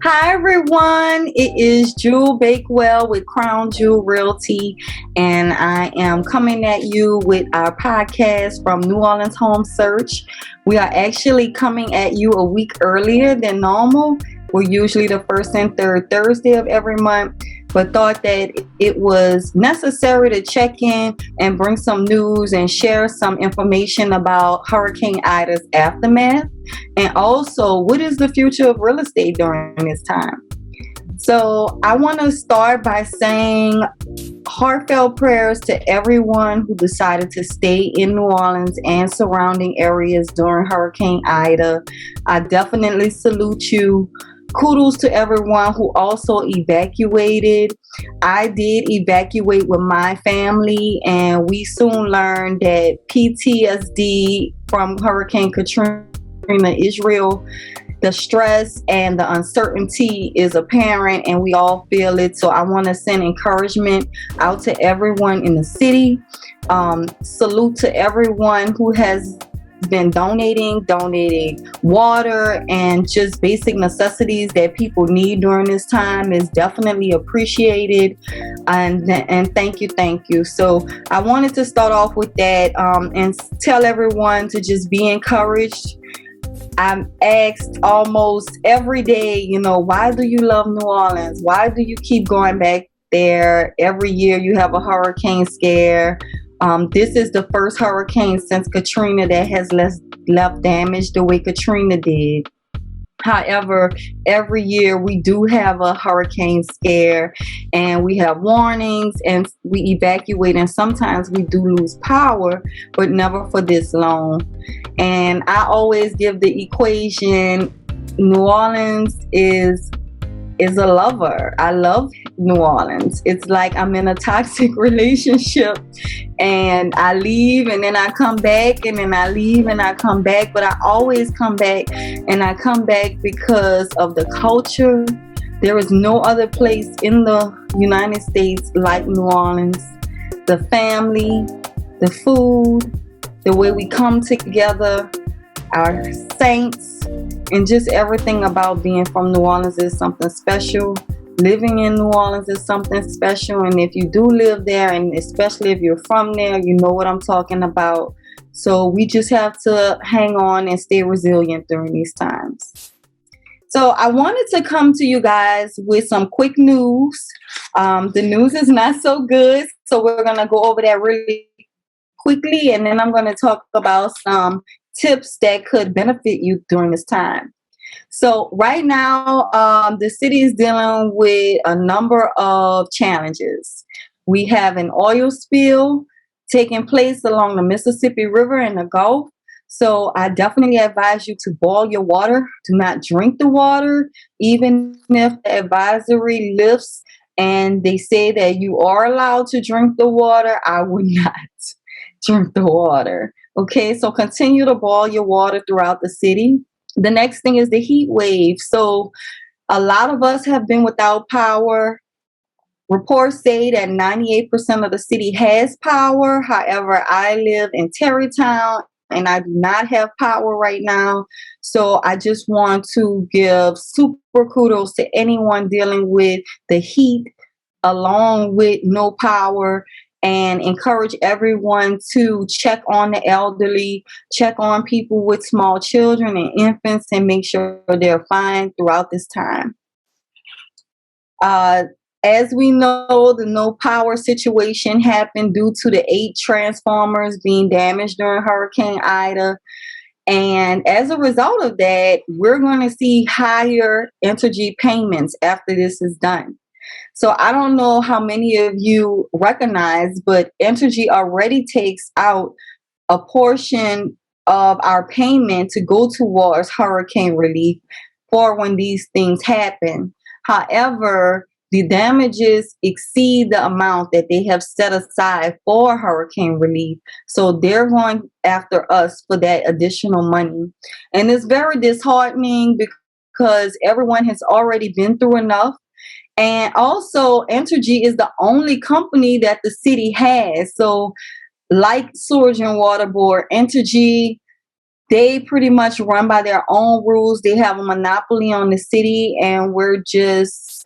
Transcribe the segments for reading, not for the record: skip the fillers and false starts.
Hi everyone, it is Jewel Bakewell with Crown Jewel Realty, and I am coming at you with our podcast from New Orleans Home Search. We are actually coming at you a week earlier than normal. We're usually the first and third Thursday of every month, but thought that it was necessary to check in and bring some news and share some information about Hurricane Ida's aftermath, and also what is the future of real estate during this time. So I want to start by saying heartfelt prayers to everyone who decided to stay in New Orleans and surrounding areas during Hurricane Ida. I definitely salute you. Kudos to everyone who also evacuated. I did evacuate with my family, and we soon learned that PTSD from Hurricane Katrina is real. The stress and the uncertainty is apparent, and we all feel it. So I want to send encouragement out to everyone in the city. Salute to everyone who has been donating water and just basic necessities that people need during this time is definitely appreciated, and thank you. So I wanted to start off with that and tell everyone to just be encouraged. I'm asked almost every day, why do you love New Orleans? Why do you keep going back there? Every year you have a hurricane scare. This is the first hurricane since Katrina that has left damage the way Katrina did. However, every year we do have a hurricane scare, and we have warnings, and we evacuate, and sometimes we do lose power, but never for this long. And I always give the equation: New Orleans is a lover. I love New Orleans. It's like I'm in a toxic relationship, and I leave and then I come back, and then I leave and I come back, but I always come back, and I come back because of the culture. There is no other place in the United States like New Orleans. The family, the food, the way we come together, our saints, and just everything about being from New Orleans is something special. Living in New Orleans is something special. And if you do live there, and especially if you're from there, you know what I'm talking about. So we just have to hang on and stay resilient during these times. So I wanted to come to you guys with some quick news. The news is not so good, so we're going to go over that really quickly, and then I'm going to talk about some tips that could benefit you during this time. So right now, the city is dealing with a number of challenges. We have an oil spill taking place along the Mississippi River and the Gulf. So I definitely advise you to boil your water. Do not drink the water, even if the advisory lifts and they say that you are allowed to drink the water. I would not drink the water. Okay, so continue to boil your water throughout the city. The next thing is the heat wave. So a lot of us have been without power. Reports say that 98% of the city has power. However, I live in Terrytown and I do not have power right now. So I just want to give super kudos to anyone dealing with the heat along with no power, and encourage everyone to check on the elderly, check on people with small children and infants, and make sure they're fine throughout this time. As we know, the no power situation happened due to the 8 transformers being damaged during Hurricane Ida. And as a result of that, we're going to see higher energy payments after this is done. So I don't know how many of you recognize, but Entergy already takes out a portion of our payment to go towards hurricane relief for when these things happen. However, the damages exceed the amount that they have set aside for hurricane relief. So they're going after us for that additional money. And it's very disheartening because everyone has already been through enough. And also, Entergy is the only company that the city has. So like Sewage and Water Board, Entergy They pretty much run by their own rules. They have a monopoly on the city, and we're just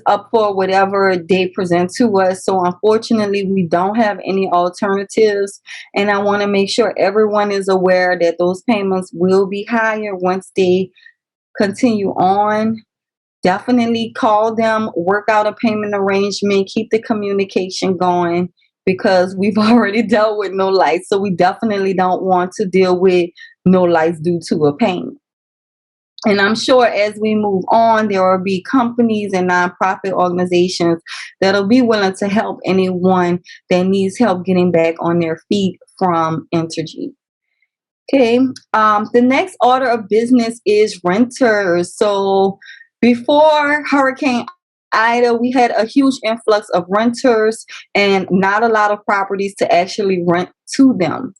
up for whatever they present to us. So unfortunately, we don't have any alternatives, and I want to make sure everyone is aware that those payments will be higher once they continue on. Definitely call them, work out a payment arrangement, keep the communication going, because we've already dealt with no lights. So we definitely don't want to deal with no lights due to a payment. And I'm sure as we move on, there will be companies and nonprofit organizations that'll be willing to help anyone that needs help getting back on their feet from Entergy. Okay. The next order of business is renters. So before Hurricane Ida, we had a huge influx of renters and not a lot of properties to actually rent to them.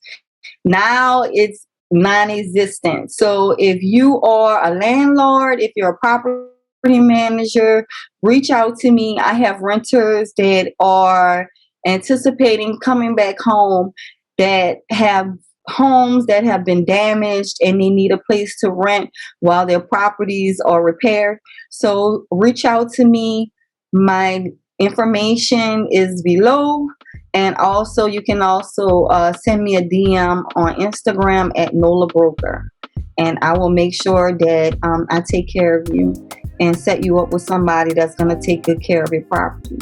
Now it's non-existent. So if you are a landlord, if you're a property manager, reach out to me. I have renters that are anticipating coming back home, that have homes that have been damaged and they need a place to rent while their properties are repaired. So reach out to me. My information is below. And also, you can also send me a DM on Instagram at Nola Broker. And I will make sure that I take care of you and set you up with somebody that's going to take good care of your property.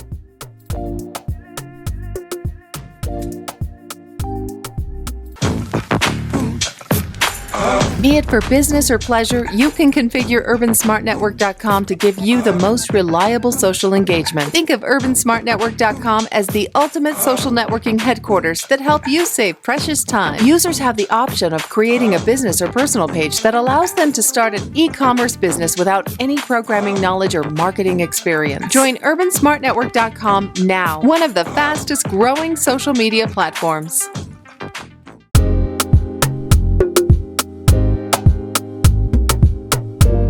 Be it for business or pleasure, you can configure UrbanSmartNetwork.com to give you the most reliable social engagement. Think of UrbanSmartNetwork.com as the ultimate social networking headquarters that help you save precious time. Users have the option of creating a business or personal page that allows them to start an e-commerce business without any programming knowledge or marketing experience. Join UrbanSmartNetwork.com now, one of the fastest growing social media platforms.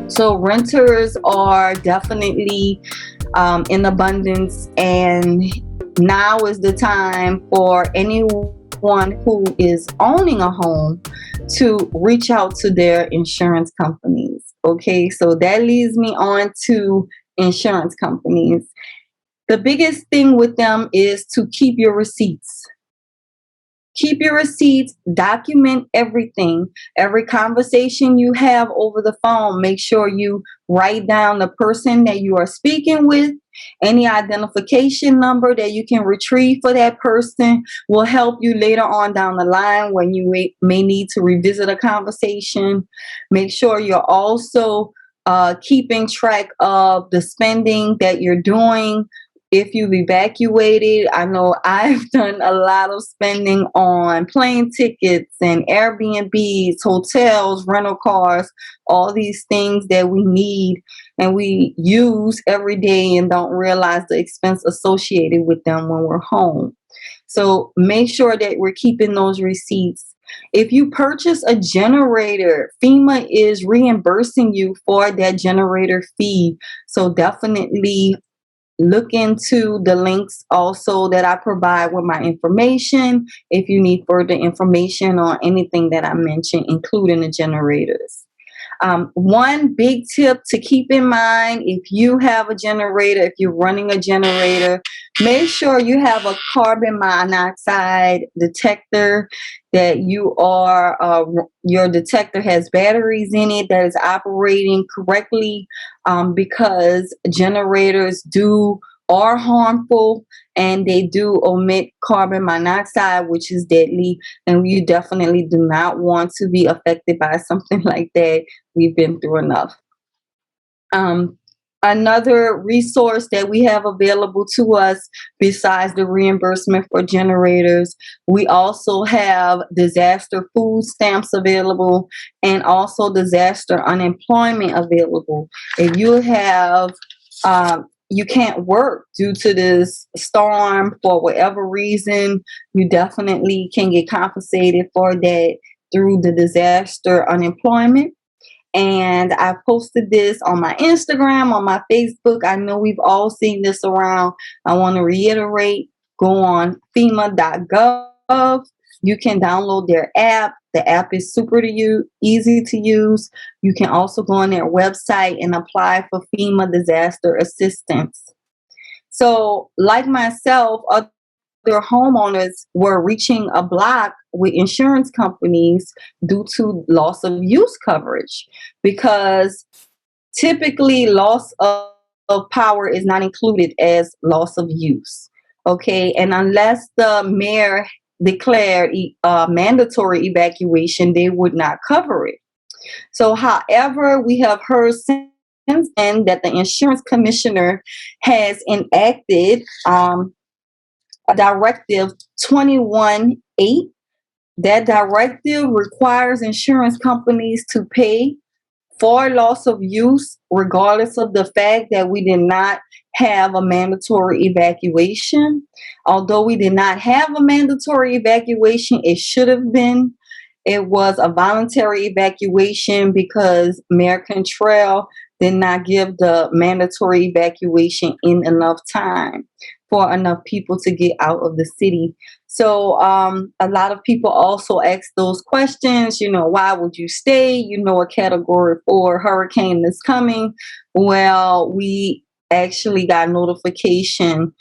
So renters are definitely in abundance, and now is the time for anyone who is owning a home to reach out to their insurance companies. Okay, so that leads me on to insurance companies. The biggest thing with them is to keep your receipts. Keep your receipts, document everything. Every conversation you have over the phone, make sure you write down the person that you are speaking with. Any identification number that you can retrieve for that person will help you later on down the line when you may need to revisit a conversation. Make sure you're also keeping track of the spending that you're doing. If you've evacuated, I know I've done a lot of spending on plane tickets and Airbnbs, hotels, rental cars, all these things that we need and we use every day and don't realize the expense associated with them when we're home. So make sure that we're keeping those receipts. If you purchase a generator, FEMA is reimbursing you for that generator fee. So definitely look into the links also that I provide with my information if you need further information on anything that I mentioned, including the generators. One big tip to keep in mind, if you have a generator, if you're running a generator, make sure you have a carbon monoxide detector, that your detector has batteries in it that is operating correctly, because generators are harmful and they do emit carbon monoxide, which is deadly, and you definitely do not want to be affected by something like that. We've been through enough. Another resource that we have available to us besides the reimbursement for generators, we also have disaster food stamps available and also disaster unemployment available. If you have you can't work due to this storm for whatever reason, you definitely can get compensated for that through the disaster unemployment. And I posted this on my Instagram, on my Facebook. I know we've all seen this around. I want to reiterate, go on FEMA.gov. You can download their app. The app is super easy to use. You can also go on their website and apply for FEMA disaster assistance. So, like myself, other homeowners were reaching a block with insurance companies due to loss of use coverage, because typically loss of power is not included as loss of use. Okay, and unless the mayor declared mandatory evacuation, they would not cover it. So, however, we have heard since then that the insurance commissioner has enacted Directive 21.8. That directive requires insurance companies to pay for loss of use, regardless of the fact that we did not have a mandatory evacuation. Although we did not have a mandatory evacuation, it should have been. It was a voluntary evacuation because Mayor Cantrell did not give the mandatory evacuation in enough time for enough people to get out of the city. So a lot of people also ask those questions, why would you stay? A Category 4 hurricane is coming. Well, we actually got notification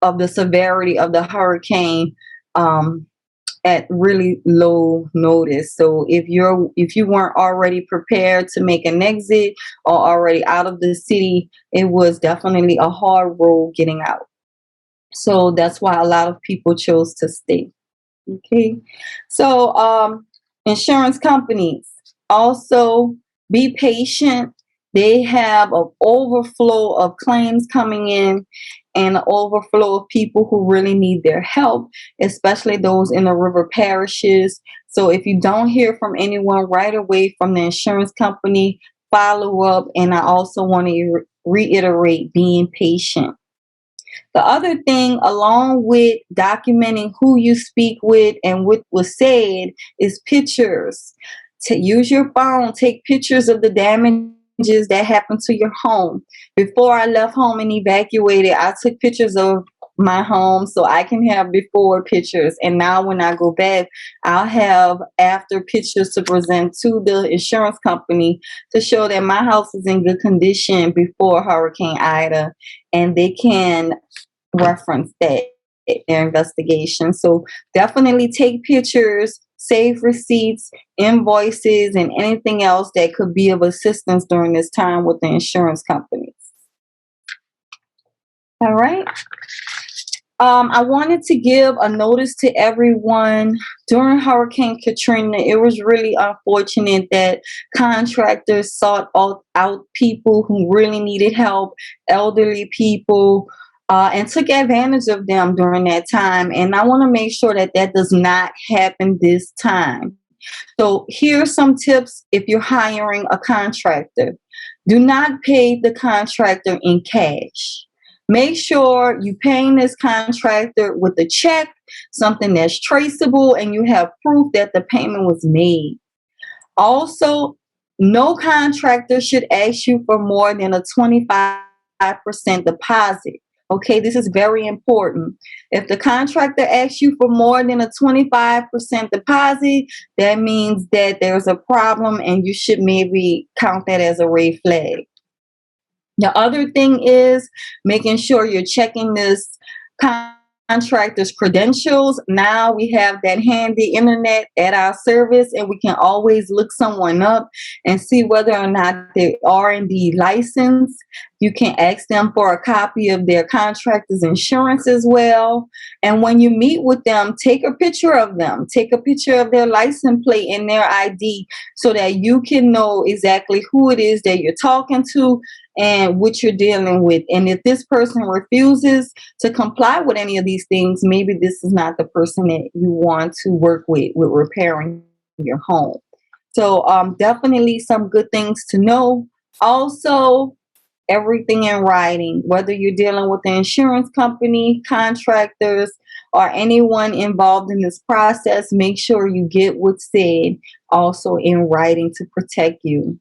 of the severity of the hurricane at really low notice. So if you weren't already prepared to make an exit or already out of the city, it was definitely a hard road getting out. So that's why a lot of people chose to stay. Okay. So insurance companies also, be patient. They have an overflow of claims coming in and an overflow of people who really need their help, especially those in the river parishes. So if you don't hear from anyone right away from the insurance company, follow up. And I also want to reiterate being patient. The other thing, along with documenting who you speak with and what was said, is pictures. To use your phone, take pictures of the damages that happened to your home. Before I left home and evacuated, I took pictures of my home so I can have before pictures. And now when I go back, I'll have after pictures to present to the insurance company to show that my house is in good condition before Hurricane Ida, and they can reference that in their investigation. So definitely take pictures, save receipts, invoices, and anything else that could be of assistance during this time with the insurance companies. All right. I wanted to give a notice to everyone. During Hurricane Katrina, it was really unfortunate that contractors sought out people who really needed help, elderly people, and took advantage of them during that time. And I want to make sure that that does not happen this time. So here's some tips if you're hiring a contractor. Do not pay the contractor in cash. Make sure you're paying this contractor with a check, something that's traceable, and you have proof that the payment was made. Also, no contractor should ask you for more than a 25% deposit. Okay, this is very important. If the contractor asks you for more than a 25% deposit, that means that there's a problem and you should maybe count that as a red flag. The other thing is making sure you're checking this contractor's credentials. Now we have that handy internet at our service, and we can always look someone up and see whether or not they are indeed licensed. You can ask them for a copy of their contractor's insurance as well. And when you meet with them, take a picture of them. Take a picture of their license plate and their ID so that you can know exactly who it is that you're talking to and what you're dealing with. And if this person refuses to comply with any of these things, maybe this is not the person that you want to work with repairing your home. So definitely some good things to know. Also, everything in writing, whether you're dealing with the insurance company, contractors, or anyone involved in this process, make sure you get what's said also in writing to protect you.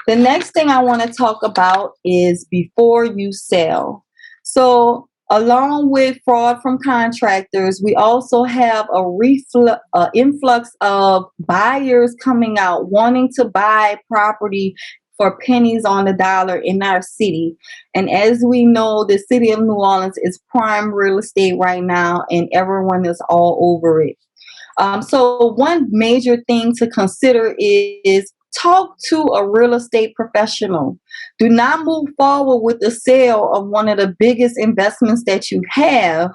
The next thing I want to talk about is before you sell. So Along with fraud from contractors, we also have a influx of buyers coming out wanting to buy property for pennies on the dollar in our city. And as we know, the city of New Orleans is prime real estate right now, and everyone is all over it. So one major thing to consider is talk to a real estate professional. Do not move forward with the sale of one of the biggest investments that you have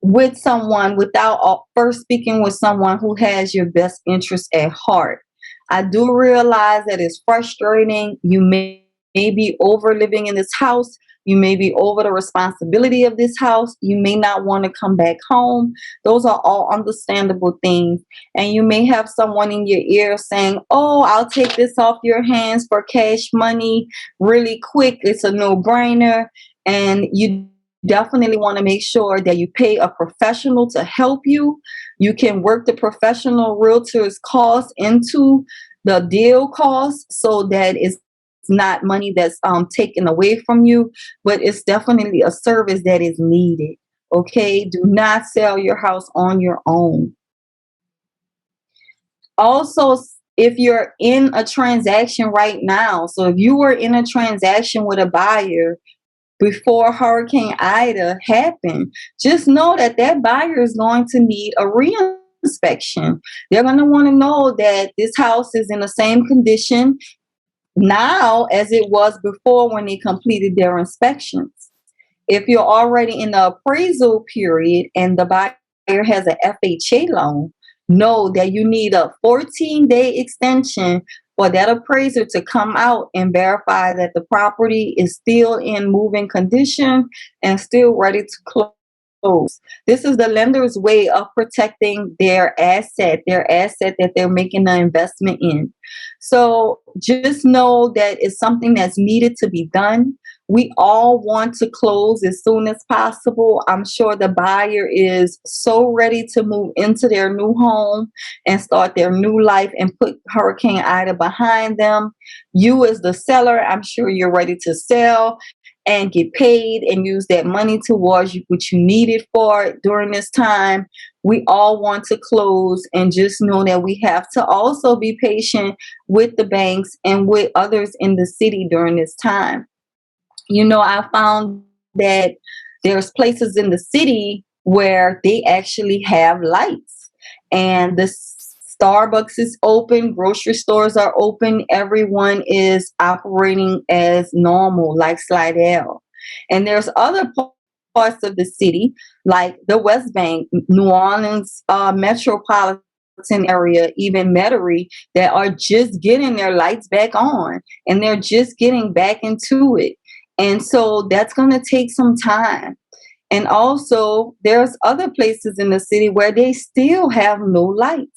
with someone without first speaking with someone who has your best interest at heart. I do realize that it's frustrating. You may be over living in this house. You may be over the responsibility of this house. You may not want to come back home. Those are all understandable things. And you may have someone in your ear saying, oh, I'll take this off your hands for cash money really quick. It's a no-brainer. And you definitely want to make sure that you pay a professional to help you. You can work the professional realtor's costs into the deal costs so that it's not money that's taken away from you, but it's definitely a service that is needed. Okay, do not sell your house on your own. Also, if you're in a transaction right now, so if you were in a transaction with a buyer before Hurricane Ida happened, just know that that buyer is going to need a reinspection. They're going to want to know that this house is in the same condition now as it was before when they completed their inspections. If you're already in the appraisal period and the buyer has an FHA loan, know that you need a 14-day extension for that appraiser to come out and verify that the property is still in moving condition and still ready to close. This is the lender's way of protecting their asset that they're making an investment in. So just know that it's something that's needed to be done. We all want to close as soon as possible. I'm sure the buyer is so ready to move into their new home and start their new life and put Hurricane Ida behind them. You as the seller, I'm sure you're ready to sell and get paid and use that money towards what you needed for during this time. We all want to close, and just know that we have to also be patient with the banks and with others in the city during this time. You know, I found that there's places in the city where they actually have lights, and the Starbucks is open, grocery stores are open, everyone is operating as normal, like Slidell. And there's other parts of the city, like the West Bank, New Orleans metropolitan area, even Metairie, that are just getting their lights back on, and they're just getting back into it. And so that's going to take some time. And also, there's other places in the city where they still have no lights.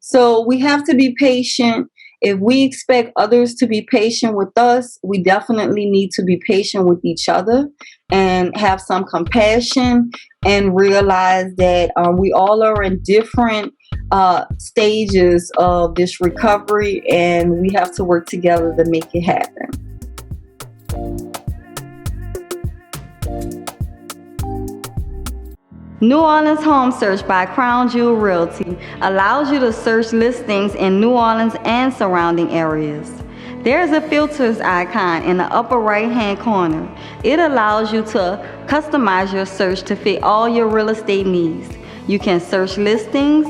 So we have to be patient. If we expect others to be patient with us, we definitely need to be patient with each other and have some compassion and realize that we all are in different stages of this recovery, and we have to work together to make it happen. New Orleans Home Search by Crown Jewel Realty allows you to search listings in New Orleans and surrounding areas. There's a filters icon in the upper right-hand corner. It allows you to customize your search to fit all your real estate needs. You can search listings,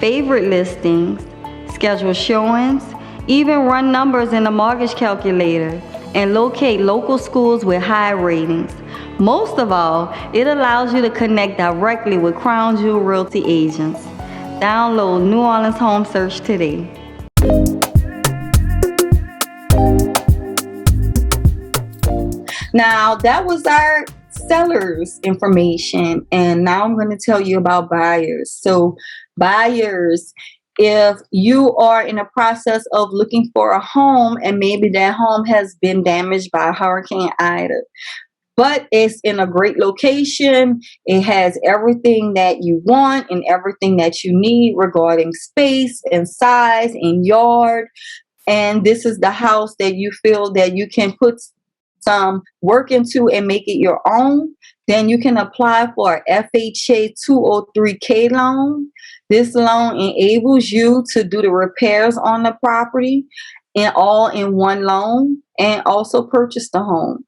favorite listings, schedule showings, even run numbers in the mortgage calculator, and locate local schools with high ratings. Most of all, it allows you to connect directly with Crown Jewel Realty agents. Download New Orleans Home Search today. Now, that was our sellers information, and now I'm going to tell you about buyers. So, buyers, if you are in a process of looking for a home and maybe that home has been damaged by Hurricane Ida, but it's in a great location, it has everything that you want and everything that you need regarding space and size and yard, and this is the house that you feel that you can put some work into and make it your own, then you can apply for a FHA 203K loan. This loan enables you to do the repairs on the property and all in one loan, and also purchase the home.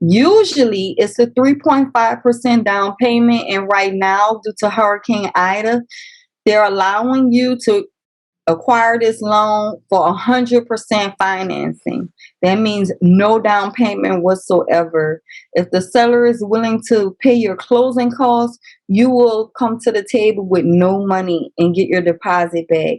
Usually it's a 3.5% down payment, and right now, due to Hurricane Ida, they're allowing you to acquire this loan for 100% financing. That means no down payment whatsoever. If the seller is willing to pay your closing costs, you will come to the table with no money and get your deposit back.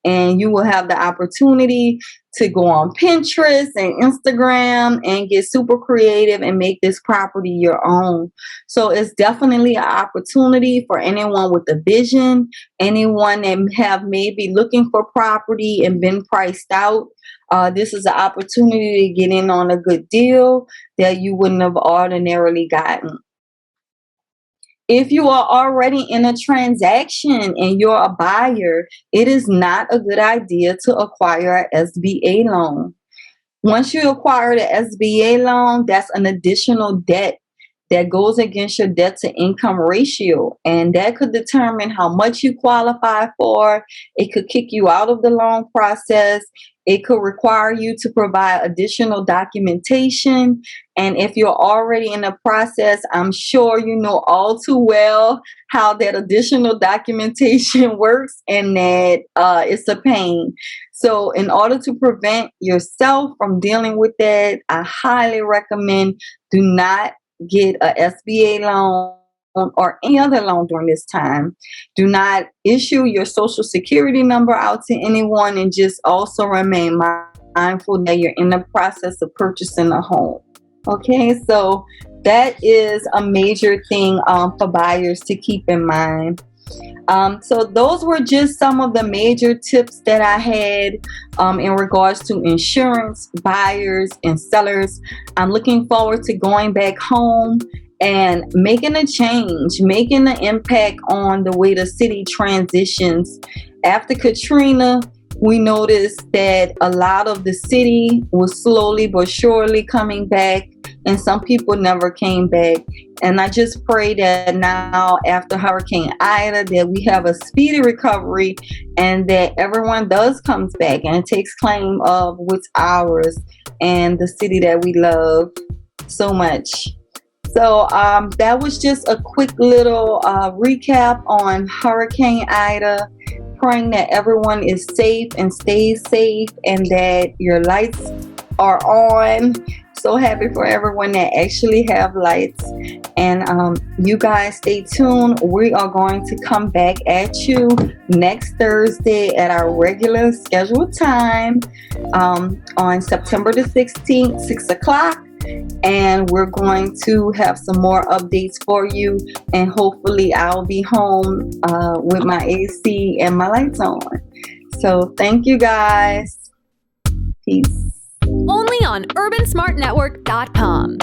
And you will have the opportunity to go on Pinterest and Instagram and get super creative and make this property your own. So it's definitely an opportunity for anyone with a vision, anyone that have maybe looking for property and been priced out. This is an opportunity to get in on a good deal that you wouldn't have ordinarily gotten. If you are already in a transaction and you're a buyer, it is not a good idea to acquire an SBA loan. Once you acquire the SBA loan, that's an additional debt that goes against your debt to income ratio, and that could determine how much you qualify for. It could kick you out of the loan process. It could require you to provide additional documentation. And if you're already in the process, I'm sure you know all too well how that additional documentation works, and that it's a pain. So in order to prevent yourself from dealing with that, I highly recommend do not get a SBA loan or any other loan during this time. Do not issue your social security number out to anyone, and just also remain mindful that you're in the process of purchasing a home. Okay, so that is a major thing for buyers to keep in mind. So those were just some of the major tips that I had in regards to insurance, buyers, and sellers. I'm looking forward to going back home and making a change, making an impact on the way the city transitions. After Katrina, we noticed that a lot of the city was slowly but surely coming back, and some people never came back. And I just pray that now, after Hurricane Ida, that we have a speedy recovery and that everyone does come back and takes claim of what's ours and the city that we love so much. So that was just a quick little recap on Hurricane Ida. Praying that everyone is safe and stays safe, and that your lights are on. So happy for everyone that actually have lights. And you guys stay tuned. We are going to come back at you next Thursday at our regular scheduled time on September the 16th, 6 o'clock. And we're going to have some more updates for you, and hopefully I'll be home with my AC and my lights on. So thank you guys. Peace. Only on UrbanSmartNetwork.com.